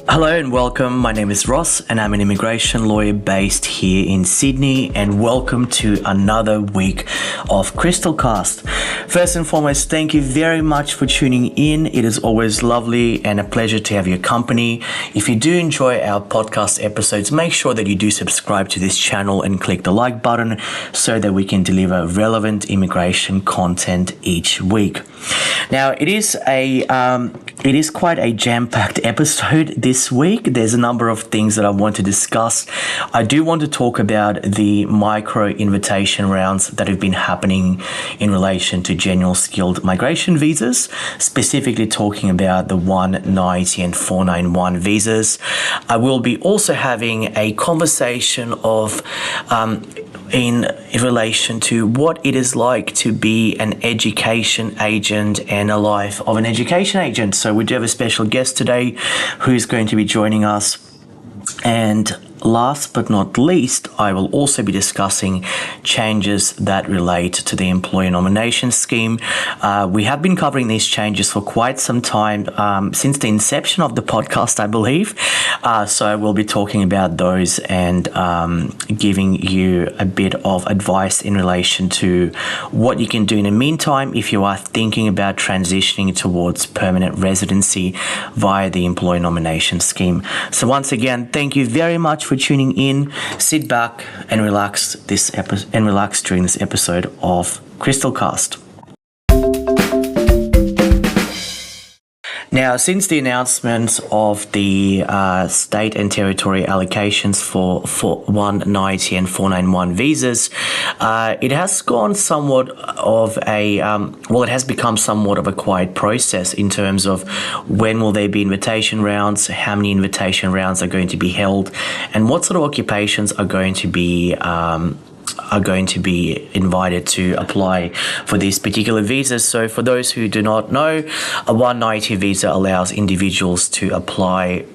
Hello and welcome. My name is Ross and I'm an immigration lawyer based here in Sydney, and welcome to another week of Crystalcast. First and foremost, thank you very much for tuning in. It is always lovely and a pleasure to have your company. If you do enjoy our podcast episodes, make sure that you do subscribe to this channel and click the like button so that we can deliver relevant immigration content each week. Now, it is quite a jam-packed episode this week. There's a number of things that I want to discuss. I do want to talk about the micro invitation rounds that have been happening in relation to general skilled migration visas, specifically talking about the 190 and 491 visas. I will be also having a conversation in relation to what it is like to be an education agent and a life of an education agent. So we do have a special guest today who's going to be joining us. And last but not least, I will also be discussing changes that relate to the employer nomination scheme. We have been covering these changes for quite some time, since the inception of the podcast, I believe. So I will be talking about those and giving you a bit of advice in relation to what you can do in the meantime if you are thinking about transitioning towards permanent residency via the employer nomination scheme. So once again, thank you very much for tuning in. Sit back and relax during this episode of Crystalcast. Now, since the announcement of the state and territory allocations for 190 and 491 visas, it has gone somewhat of it has become somewhat of a quiet process in terms of when will there be invitation rounds, how many invitation rounds are going to be held, and what sort of occupations are going to be invited to apply for these particular visas. So for those who do not know, a 190 visa allows individuals to apply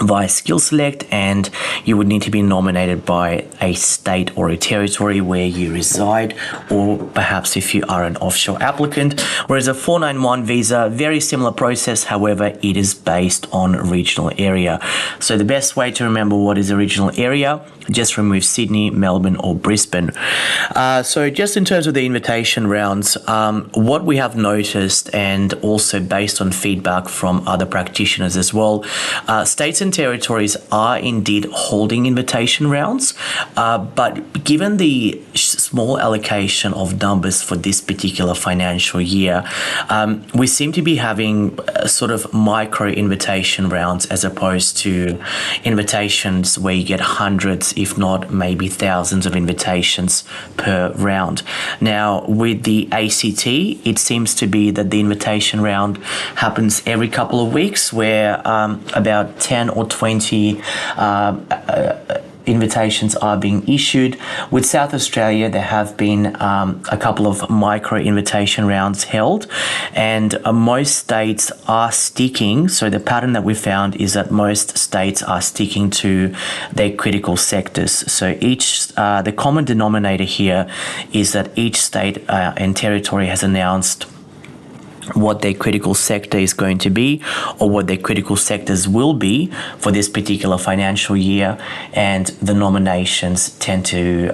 via Skill Select, and you would need to be nominated by a state or a territory where you reside, or perhaps if you are an offshore applicant. Whereas a 491 visa, very similar process, however, it is based on regional area. So the best way to remember what is a regional area, just remove Sydney, Melbourne or Brisbane. So just in terms of the invitation rounds, what we have noticed, and also based on feedback from other practitioners as well, states and territories are indeed holding invitation rounds, but given the small allocation of numbers for this particular financial year, we seem to be having sort of micro invitation rounds as opposed to invitations where you get hundreds, if not maybe thousands of invitations per round. Now, with the ACT, it seems to be that the invitation round happens every couple of weeks, where about 10 or 20 invitations are being issued. With South Australia, there have been a couple of micro invitation rounds held, and most states are sticking. So the pattern that we found is that most states are sticking to their critical sectors. So the common denominator here is that each state and territory has announced what their critical sector is going to be, or what their critical sectors will be for this particular financial year, and the nominations tend to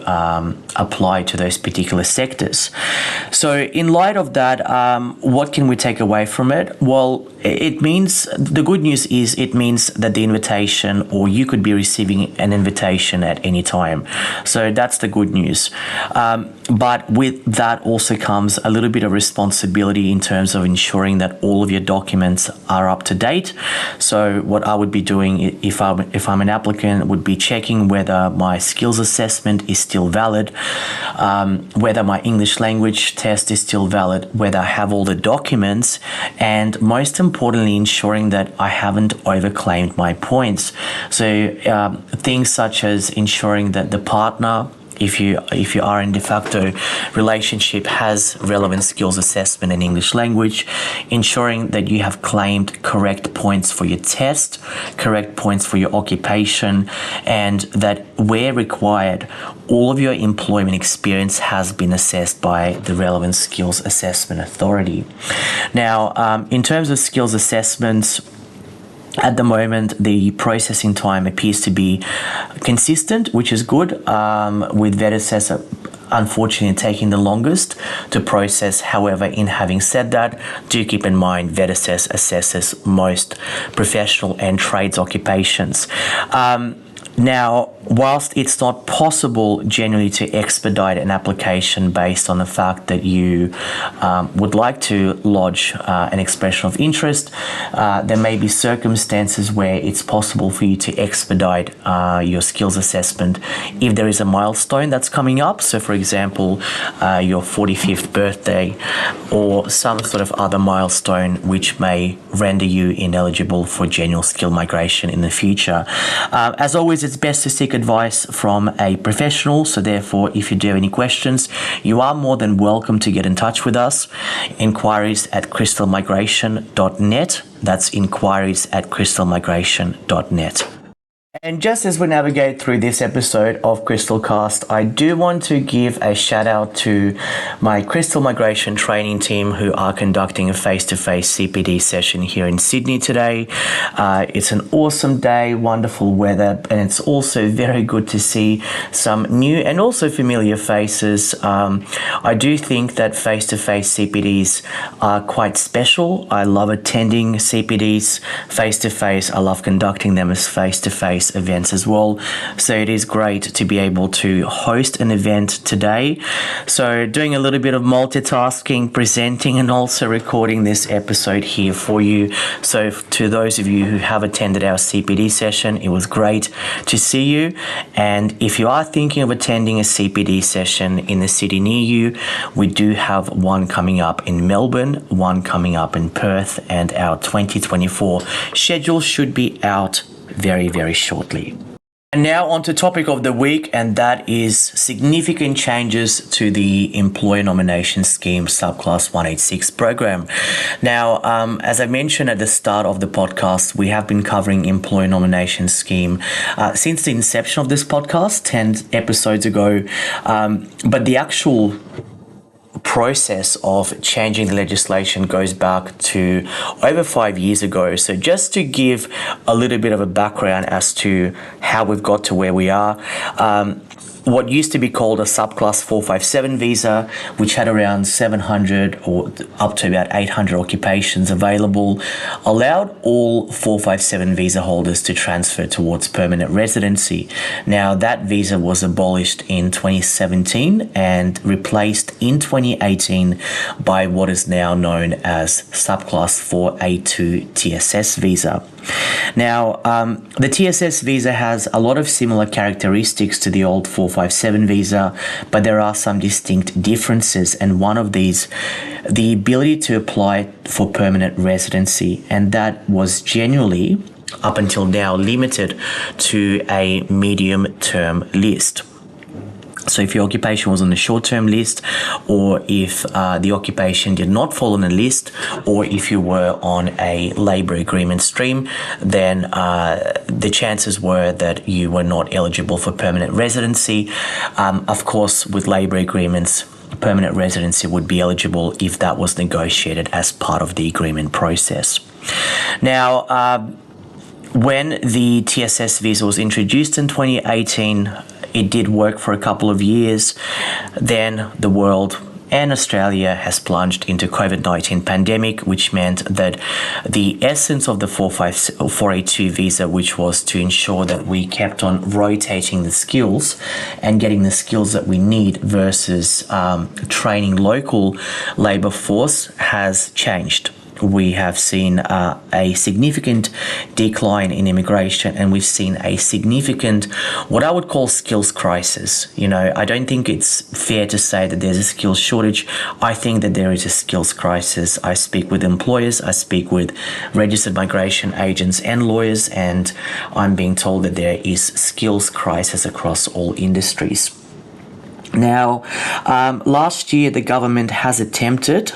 apply to those particular sectors. So in light of that, what can we take away from it? Well, the good news is it means that the invitation, or you could be receiving an invitation at any time. So that's the good news. But with that also comes a little bit of responsibility in terms of ensuring that all of your documents are up to date. So what I would be doing if I'm an applicant would be checking whether my skills assessment is still valid, whether my English language test is still valid, whether I have all the documents, and most importantly, ensuring that I haven't overclaimed my points. So things such as ensuring that the partner, if you are in de facto relationship, has relevant skills assessment in English language, ensuring that you have claimed correct points for your test, correct points for your occupation, and that where required, all of your employment experience has been assessed by the relevant skills assessment authority. Now, in terms of skills assessments, At the moment, the processing time appears to be consistent, which is good, with VETASES unfortunately taking the longest to process. However, in having said that, do keep in mind VETASES assesses most professional and trades occupations. Now, whilst it's not possible generally to expedite an application based on the fact that you would like to lodge an expression of interest, there may be circumstances where it's possible for you to expedite your skills assessment if there is a milestone that's coming up. So, for example, your 45th birthday or some sort of other milestone which may render you ineligible for general skill migration in the future. As always, it's best to seek advice from a professional. So therefore, if you do have any questions, you are more than welcome to get in touch with us. Inquiries at crystalmigration.net. That's inquiries at crystalmigration.net. And just as we navigate through this episode of Crystalcast, I do want to give a shout out to my Crystal Migration training team who are conducting a face-to-face CPD session here in Sydney today. It's an awesome day, wonderful weather, and it's also very good to see some new and also familiar faces. I do think that face-to-face CPDs are quite special. I love attending CPDs face-to-face. I love conducting them as face-to-face events as well. So it is great to be able to host an event today. So doing a little bit of multitasking, presenting, and also recording this episode here for you. So to those of you who have attended our CPD session, it was great to see you. And if you are thinking of attending a CPD session in the city near you, we do have one coming up in Melbourne, one coming up in Perth, and our 2024 schedule should be out very, very shortly. And now on to topic of the week, and that is significant changes to the Employer Nomination Scheme Subclass 186 program. Now, as I mentioned at the start of the podcast, we have been covering Employer Nomination Scheme since the inception of this podcast, 10 episodes ago, but the actual process of changing the legislation goes back to over 5 years ago. So just to give a little bit of a background as to how we've got to where we are, what used to be called a subclass 457 visa, which had around 700 or up to about 800 occupations available, allowed all 457 visa holders to transfer towards permanent residency. Now, that visa was abolished in 2017 and replaced in 2018 by what is now known as subclass 482 TSS visa. Now, the TSS visa has a lot of similar characteristics to the old 457 visa, but there are some distinct differences, and one of these, the ability to apply for permanent residency, and that was generally, up until now, limited to a medium-term list. So if your occupation was on the short-term list, or if the occupation did not fall on the list, or if you were on a labour agreement stream, then the chances were that you were not eligible for permanent residency. Of course, with labour agreements, permanent residency would be eligible if that was negotiated as part of the agreement process. Now, when the TSS visa was introduced in 2018, it did work for a couple of years. Then the world and Australia has plunged into COVID-19 pandemic, which meant that the essence of the 482 visa, which was to ensure that we kept on rotating the skills and getting the skills that we need versus training local labour force, has changed. We have seen a significant decline in immigration, and we've seen a significant, what I would call, skills crisis. You know, I don't think it's fair to say that there's a skills shortage. I think that there is a skills crisis. I speak with employers, I speak with registered migration agents and lawyers, and I'm being told that there is skills crisis across all industries. Now, last year the government has attempted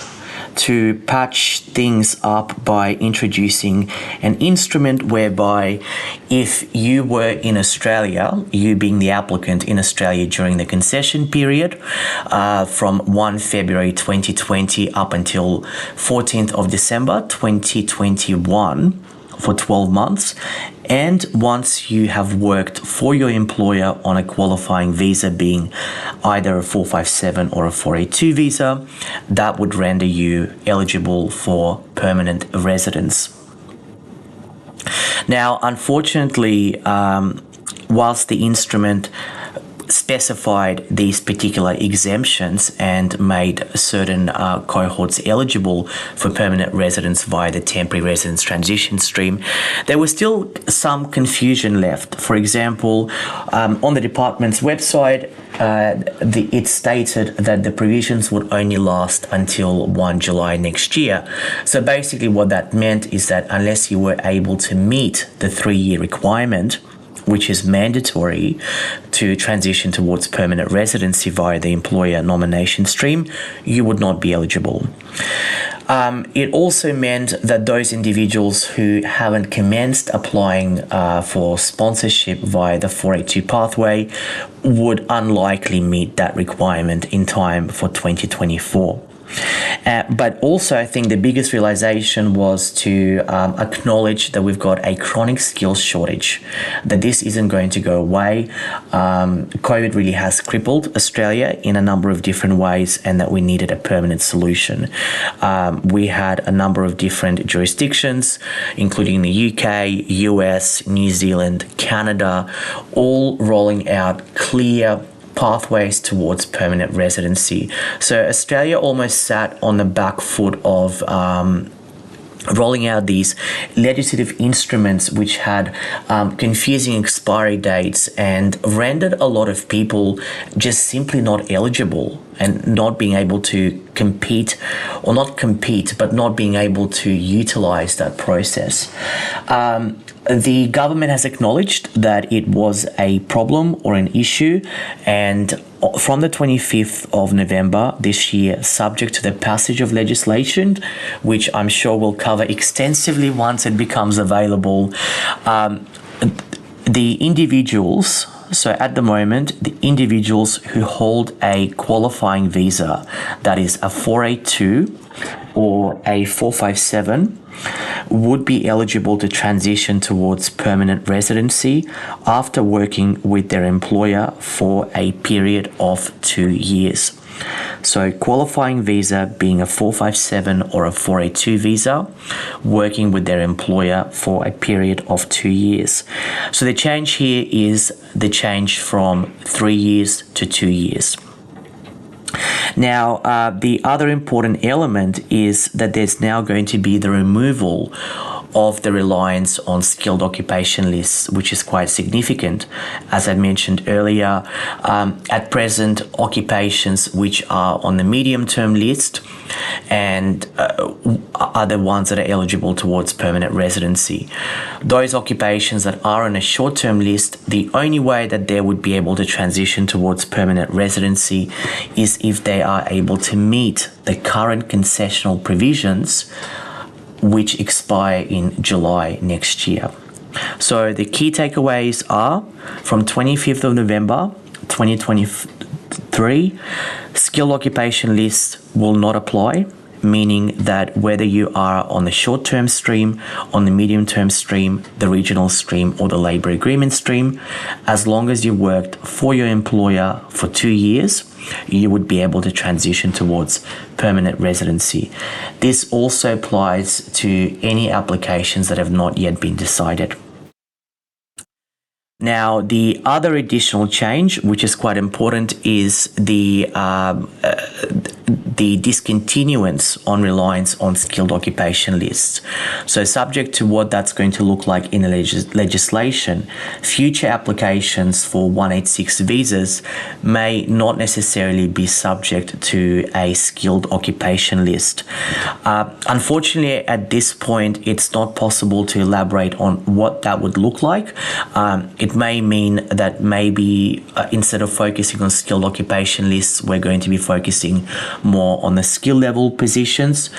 to patch things up by introducing an instrument whereby if you were in Australia, you being the applicant in Australia during the concession period from 1 February 2020 up until 14th of December 2021, for 12 months. And once you have worked for your employer on a qualifying visa, being either a 457 or a 482 visa, that would render you eligible for permanent residence. Now, unfortunately, whilst the instrument specified these particular exemptions and made certain cohorts eligible for permanent residence via the temporary residence transition stream, there was still some confusion left. For example, on the department's website, it stated that the provisions would only last until 1 July next year. So basically what that meant is that unless you were able to meet the 3-year requirement, which is mandatory to transition towards permanent residency via the employer nomination stream, you would not be eligible. It also meant that those individuals who haven't commenced applying for sponsorship via the 482 pathway would unlikely meet that requirement in time for 2024. But also, I think the biggest realization was to acknowledge that we've got a chronic skills shortage, that this isn't going to go away. COVID really has crippled Australia in a number of different ways, and that we needed a permanent solution. We had a number of different jurisdictions, including the UK, US, New Zealand, Canada, all rolling out clear pathways towards permanent residency. So Australia almost sat on the back foot of rolling out these legislative instruments which had confusing expiry dates and rendered a lot of people just simply not eligible and not being able to compete, or not compete, but not being able to utilize that process. The government has acknowledged that it was a problem or an issue, and from the 25th of November this year, subject to the passage of legislation, which I'm sure we'll cover extensively once it becomes available, the individuals, so at the moment, the individuals who hold a qualifying visa, that is a 482 or a 457, would be eligible to transition towards permanent residency after working with their employer for a period of 2 years. So qualifying visa being a 457 or a 482 visa, working with their employer for a period of 2 years. So the change here is the change from 3 years to 2 years. Now, the other important element is that there's now going to be the removal of the reliance on skilled occupation lists, which is quite significant. As I mentioned earlier, at present, occupations which are on the medium-term list and are the ones that are eligible towards permanent residency. Those occupations that are on a short-term list, the only way that they would be able to transition towards permanent residency is if they are able to meet the current concessional provisions which expire in July next year. So the key takeaways are from 25th of November 2023, skilled occupation lists will not apply, meaning that whether you are on the short-term stream, on the medium-term stream, the regional stream, or the labour agreement stream, as long as you worked for your employer for 2 years, you would be able to transition towards permanent residency. This also applies to any applications that have not yet been decided. Now, the other additional change, which is quite important, is the discontinuance on reliance on skilled occupation lists. So subject to what that's going to look like in the legislation, future applications for 186 visas may not necessarily be subject to a skilled occupation list. Unfortunately, at this point, it's not possible to elaborate on what that would look like. It may mean that maybe instead of focusing on skilled occupation lists, we're going to be focusing more on the skill level positions.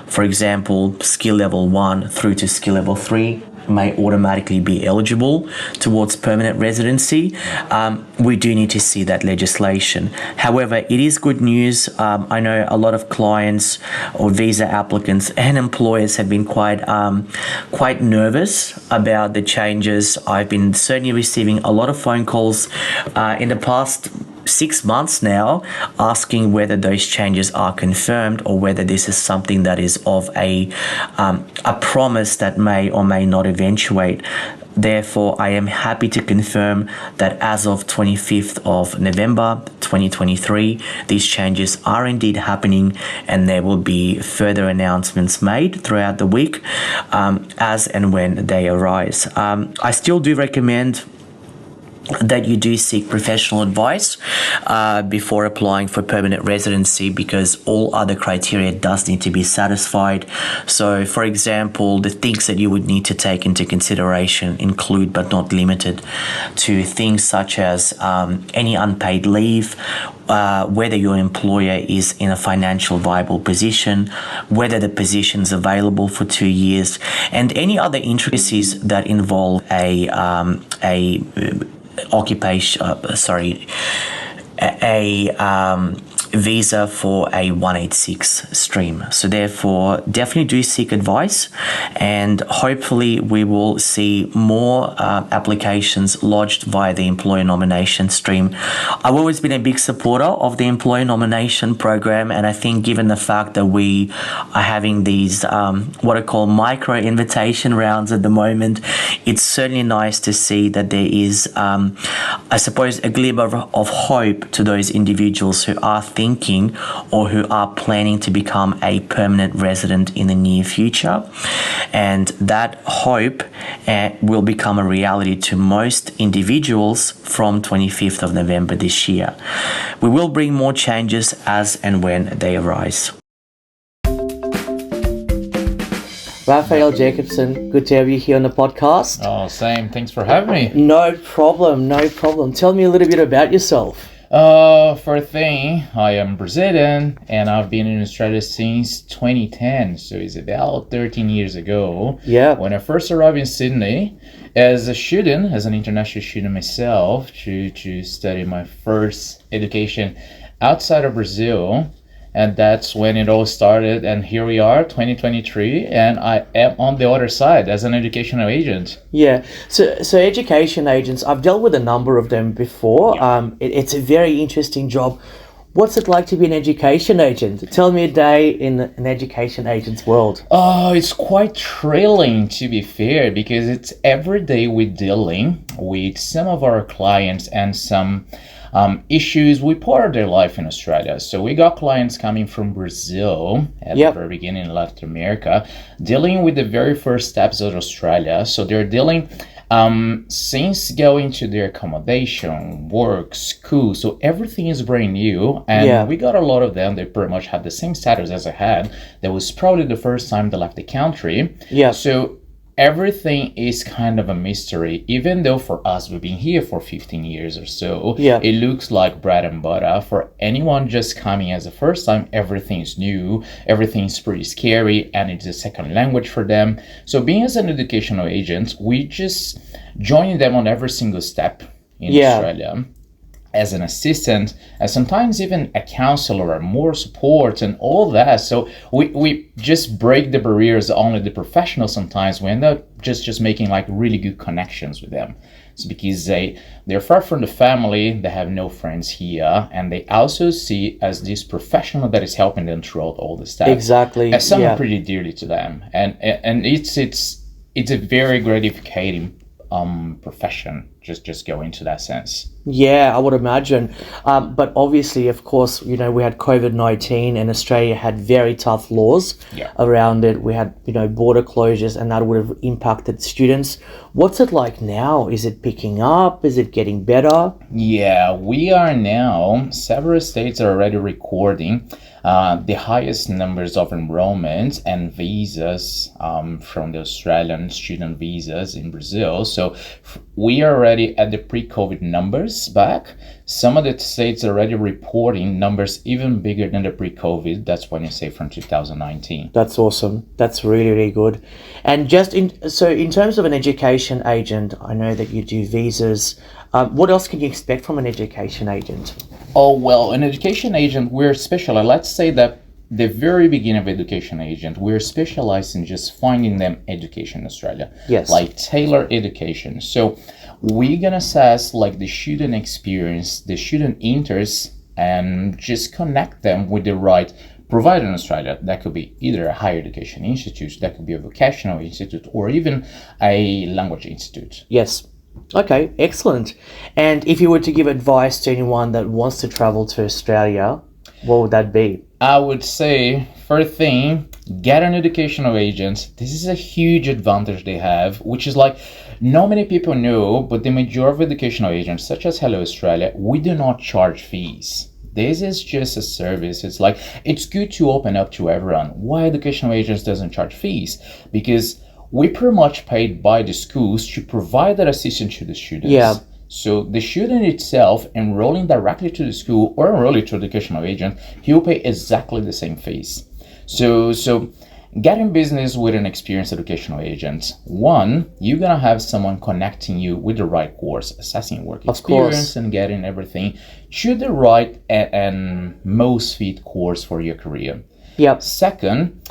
For example, skill level 1 through to skill level 3 may automatically be eligible towards permanent residency. We do need to see that legislation. However, it is good news. I know a lot of clients or visa applicants and employers have been quite nervous about the changes. I've been certainly receiving a lot of phone calls in the past 6 months now, asking whether those changes are confirmed or whether this is something that is of a promise that may or may not eventuate. Therefore, I am happy to confirm that as of 25th of November 2023, these changes are indeed happening, and there will be further announcements made throughout the week as and when they arise. I still do recommend that you do seek professional advice before applying for permanent residency, because all other criteria does need to be satisfied. So, for example, the things that you would need to take into consideration include, but not limited to, things such as any unpaid leave, whether your employer is in a financial viable position, whether the position is available for 2 years, and any other intricacies that involve a visa for a 186 stream. So therefore, definitely do seek advice, and hopefully we will see more applications lodged via the employer nomination stream. I've always been a big supporter of the employer nomination program, and I think given the fact that we are having these what I call micro invitation rounds at the moment, it's certainly nice to see that there is I suppose a glimmer of hope to those individuals who are thinking or who are planning to become a permanent resident in the near future. And that hope will become a reality to most individuals from 25th of November this year. We will bring more changes as and when they arise. Rafael Jacobsen, good to have you here on the podcast. Oh, same. Thanks for having me. No problem. Tell me a little bit about yourself. For a thing, I am Brazilian and I've been in Australia since 2010, so it's about 13 years ago. Yeah. When I first arrived in Sydney as a student, as an international student myself, to study my first education outside of Brazil. And that's when it all started, and here we are, 2023, and I am on the other side as an educational agent. Yeah, so education agents, I've dealt with a number of them before. Yeah. It's a very interesting job. What's it like to be an education agent? Tell me a day in an education agent's world. Oh, it's quite thrilling, to be fair, because it's every day we're dealing with some of our clients and some issues with part of their life in Australia. So we got clients coming from Brazil at the very beginning in Latin America, dealing with the very first steps of Australia. So they're dealing since going to their accommodation, work, school. So everything is brand new. And we got a lot of them. They pretty much had the same status as I had. That was probably the first time they left the country. Yeah. So everything is kind of a mystery, even though for us, we've been here for 15 years or so. Yeah. It looks like bread and butter. For anyone just coming as a first time, everything is new, everything's pretty scary, and it's a second language for them. So being as an educational agent, we just join them on every single step in Australia as an assistant, and sometimes even a counselor, or more support and all that. So we just break the barriers. Only the professionals, sometimes we end up just making like really good connections with them. It's because they're far from the family, they have no friends here, and they also see as this professional that is helping them throughout all the steps. Exactly. As something pretty dearly to them. And it's a very gratificating profession, just go into that sense. Yeah, I would imagine. But obviously, of course, we had COVID-19, and Australia had very tough laws around it. We had, border closures, and that would have impacted students. What's it like now? Is it picking up? Is it getting better? Yeah, we are now, several states are already recording the highest numbers of enrollment and visas from the Australian student visas in Brazil. So we are already at the pre-COVID numbers back. Some of the states are already reporting numbers even bigger than the pre-COVID. That's when you say from 2019. That's awesome. That's really, really good. And in terms of an education agent, I know that you do visas. What else can you expect from an education agent? Oh, well, an education agent, we're specialized. Let's say that the very beginning of education agent, we're specialized in just finding them education in Australia. Yes. Like tailored education. So we're going to assess like the student experience, the student interests, and just connect them with the right provider in Australia. That could be either a higher education institute, that could be a vocational institute, or even a language institute. Yes. Okay, excellent. And if you were to give advice to anyone that wants to travel to Australia, what would that be? I would say, first thing, get an educational agent. This is a huge advantage they have, which is like, not many people know, but the majority of educational agents, such as Hello Australia, we do not charge fees. This is just a service. It's like, it's good to open up to everyone. Why educational agents doesn't charge fees? Because we pretty much paid by the schools to provide that assistance to the students. Yeah. So the student itself enrolling directly to the school or enrolling to educational agent, he'll pay exactly the same fees. So get in business with an experienced educational agent. One, you're gonna have someone connecting you with the right course, assessing work experience and getting everything to the right and most fit course for your career. Yep. Second,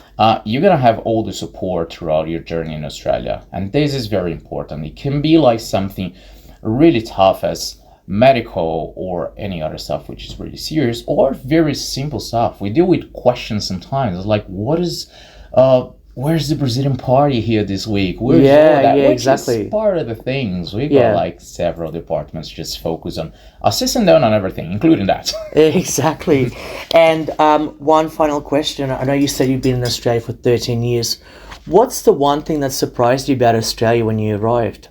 you're gonna have all the support throughout your journey in Australia, and this is very important. It can be like something really tough as medical or any other stuff which is really serious, or very simple stuff. We deal with questions sometimes like, where's the Brazilian party here this week? Where's all that? Which exactly. is part of the things. We got like several departments just focus on assisting them on everything, including that. Exactly. And one final question. I know you said you've been in Australia for 13 years. What's the one thing that surprised you about Australia when you arrived?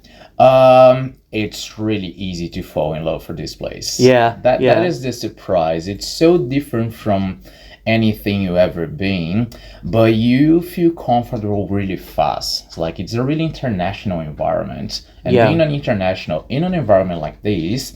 It's really easy to fall in love for this place. That is the surprise. It's so different from anything you ever been, but you feel comfortable really fast. It's like it's a really international environment, and being an international in an environment like this,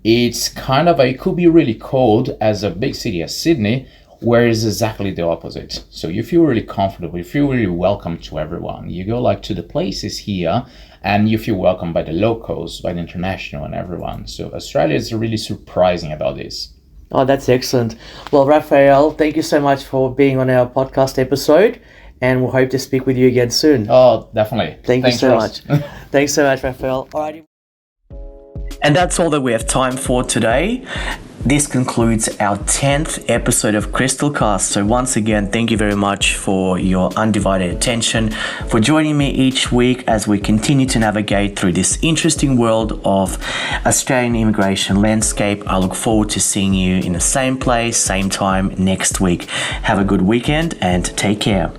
it's kind of it could be really cold as a big city as Sydney, where it's exactly the opposite. So you feel really comfortable, you feel really welcome to everyone. You go like to the places here and you feel welcome by the locals, by the international and everyone. So Australia is really surprising about this. Oh, that's excellent. Well, Rafael, thank you so much for being on our podcast episode, and we'll hope to speak with you again soon. Oh, definitely. Thanks you so much. Thanks so much, Rafael. Alrighty. And that's all that we have time for today. This concludes our 10th episode of Crystal Cast. So once again, thank you very much for your undivided attention, for joining me each week as we continue to navigate through this interesting world of Australian immigration landscape. I look forward to seeing you in the same place, same time next week. Have a good weekend and take care.